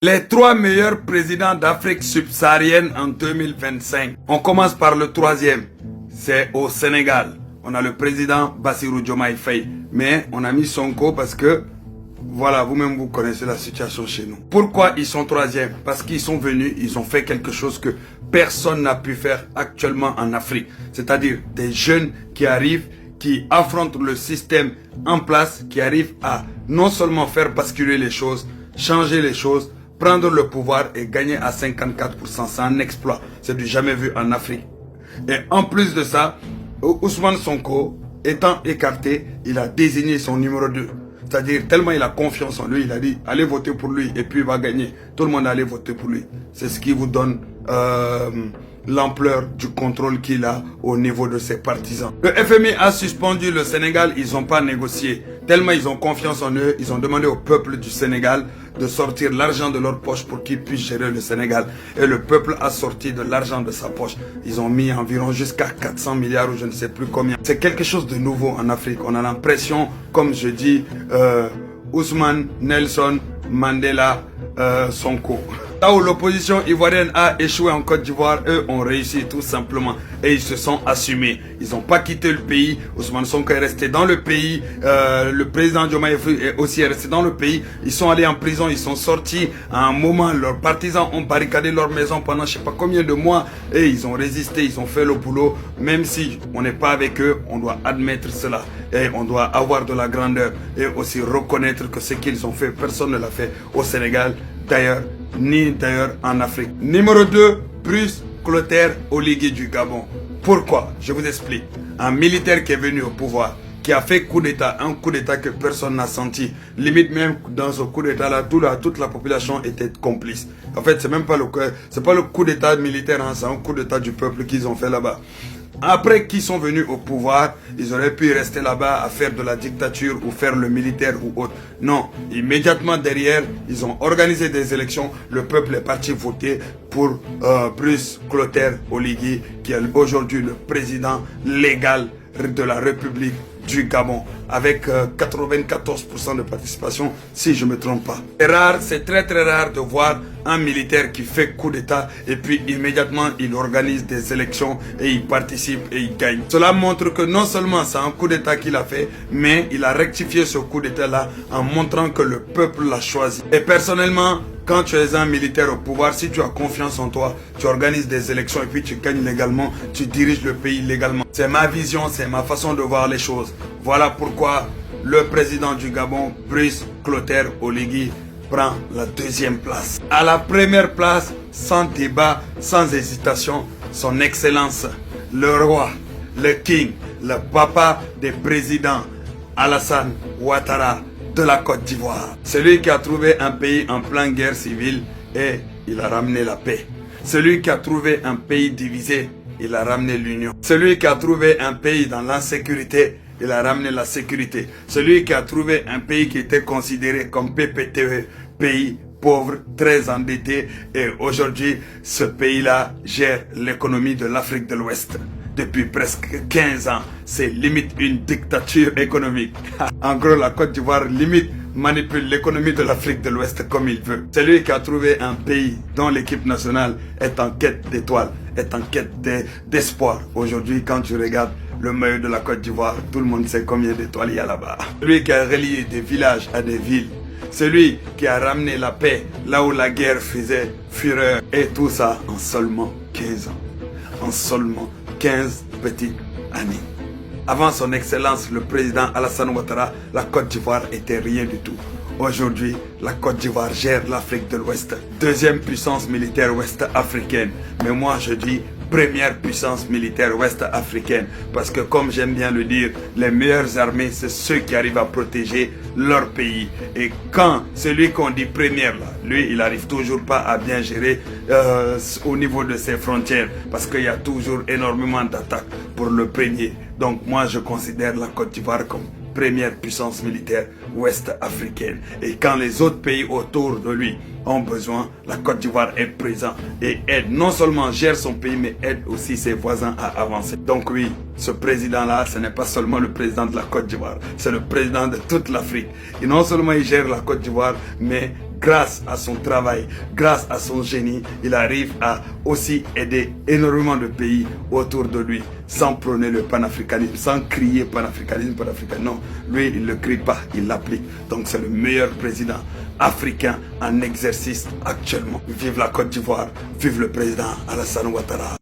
Les 3 meilleurs présidents d'Afrique subsaharienne en 2025. On commence par le 3e. C'est au Sénégal. On a le président Bassirou Diomaye Faye. Mais on a mis Sonko parce que, voilà, vous-même vous connaissez la situation chez nous. Pourquoi ils sont 3e? Parce qu'ils sont venus, ils ont fait quelque chose que personne n'a pu faire actuellement en Afrique. C'est-à-dire des jeunes qui arrivent, qui affrontent le système en place, qui arrivent à non seulement faire basculer les choses, changer les choses, prendre le pouvoir et gagner à 54%. C'est un exploit. C'est du jamais vu en Afrique. Et en plus de ça, Ousmane Sonko, étant écarté, il a désigné son numéro 2. C'est-à-dire, tellement il a confiance en lui, il a dit, allez voter pour lui et puis il va gagner. Tout le monde allait voter pour lui. C'est ce qui vous donne l'ampleur du contrôle qu'il a au niveau de ses partisans. Le FMI a suspendu le Sénégal, ils n'ont pas négocié. Tellement ils ont confiance en eux, ils ont demandé au peuple du Sénégal de sortir l'argent de leur poche pour qu'ils puissent gérer le Sénégal. Et le peuple a sorti de l'argent de sa poche. Ils ont mis environ jusqu'à 400 milliards ou je ne sais plus combien. C'est quelque chose de nouveau en Afrique. On a l'impression, comme je dis, Ousmane, Nelson, Mandela, Sonko. Là où l'opposition ivoirienne a échoué en Côte d'Ivoire, eux ont réussi tout simplement. Et ils se sont assumés. Ils n'ont pas quitté le pays. Ousmane Sonko est resté dans le pays. Le président Diomaye Faye est aussi resté dans le pays. Ils sont allés en prison, ils sont sortis. À un moment, leurs partisans ont barricadé leur maison pendant je ne sais pas combien de mois. Et ils ont résisté, ils ont fait le boulot. Même si on n'est pas avec eux, on doit admettre cela. Et on doit avoir de la grandeur. Et aussi reconnaître que ce qu'ils ont fait, personne ne l'a fait au Sénégal. D'ailleurs, ni d'ailleurs en Afrique. Numéro 2, Brice Clotaire Oligui du Gabon. Pourquoi? Je vous explique. Un militaire qui est venu au pouvoir, qui a fait coup d'état, un coup d'état que personne n'a senti. Limite même dans ce coup d'état-là, toute la population était complice. En fait, c'est même pas le coup d'état militaire, hein, c'est un coup d'état du peuple qu'ils ont fait là-bas. Après qu'ils sont venus au pouvoir, ils auraient pu rester là-bas à faire de la dictature ou faire le militaire ou autre. Non, immédiatement derrière, ils ont organisé des élections. Le peuple est parti voter pour Brice Clotaire Oligui, qui est aujourd'hui le président légal de la République du Gabon, avec 94% de participation, si je ne me trompe pas. C'est rare, c'est très rare de voir un militaire qui fait coup d'état et puis immédiatement il organise des élections et il participe et il gagne. Cela montre que non seulement c'est un coup d'état qu'il a fait, mais il a rectifié ce coup d'état là en montrant que le peuple l'a choisi. Et personnellement, quand tu es un militaire au pouvoir, si tu as confiance en toi, tu organises des élections et puis tu gagnes légalement, tu diriges le pays légalement. C'est ma vision, c'est ma façon de voir les choses. Voilà pourquoi le président du Gabon, Brice Clotaire Oligui, prend la 2e place. À la 1re place, sans débat, sans hésitation, son excellence, le roi, le king, le papa des présidents, Alassane Ouattara, de la Côte d'Ivoire. Celui qui a trouvé un pays en pleine guerre civile et il a ramené la paix. Celui qui a trouvé un pays divisé, il a ramené l'union. Celui qui a trouvé un pays dans l'insécurité, il a ramené la sécurité. Celui qui a trouvé un pays qui était considéré comme PPTE, pays pauvre, très endetté, et aujourd'hui, ce pays-là gère l'économie de l'Afrique de l'Ouest. Depuis presque 15 ans, c'est limite une dictature économique. En gros, la Côte d'Ivoire limite manipule l'économie de l'Afrique de l'Ouest comme il veut. C'est lui qui a trouvé un pays dont l'équipe nationale est en quête d'étoiles, est en quête d'espoir. Aujourd'hui, quand tu regardes le maillot de la Côte d'Ivoire, tout le monde sait combien d'étoiles il y a là-bas. Celui qui a relié des villages à des villes. Celui qui a ramené la paix là où la guerre faisait fureur. Et tout ça en seulement 15 ans. En seulement 15 petites années. Avant son excellence, le président Alassane Ouattara, la Côte d'Ivoire était rien du tout. Aujourd'hui, la Côte d'Ivoire gère l'Afrique de l'Ouest. 2e puissance militaire ouest-africaine. Mais moi, je dis première puissance militaire ouest-africaine. Parce que comme j'aime bien le dire, les meilleures armées, c'est ceux qui arrivent à protéger leur pays. Et quand celui qu'on dit première, là, lui, il n'arrive toujours pas à bien gérer au niveau de ses frontières. Parce qu'il y a toujours énormément d'attaques pour le premier. Donc moi, je considère la Côte d'Ivoire comme première puissance militaire ouest-africaine. Et quand les autres pays autour de lui ont besoin, la Côte d'Ivoire est présente et aide, non seulement gère son pays, mais aide aussi ses voisins à avancer. Donc oui, ce président-là, ce n'est pas seulement le président de la Côte d'Ivoire, c'est le président de toute l'Afrique. Et non seulement il gère la Côte d'Ivoire, mais grâce à son travail, grâce à son génie, il arrive à aussi aider énormément de pays autour de lui, sans prôner le panafricanisme, sans crier panafricanisme, panafricanisme. Non, lui, il ne le crie pas, il l'applique. Donc c'est le meilleur président africain en exercice actuellement. Vive la Côte d'Ivoire, vive le président Alassane Ouattara.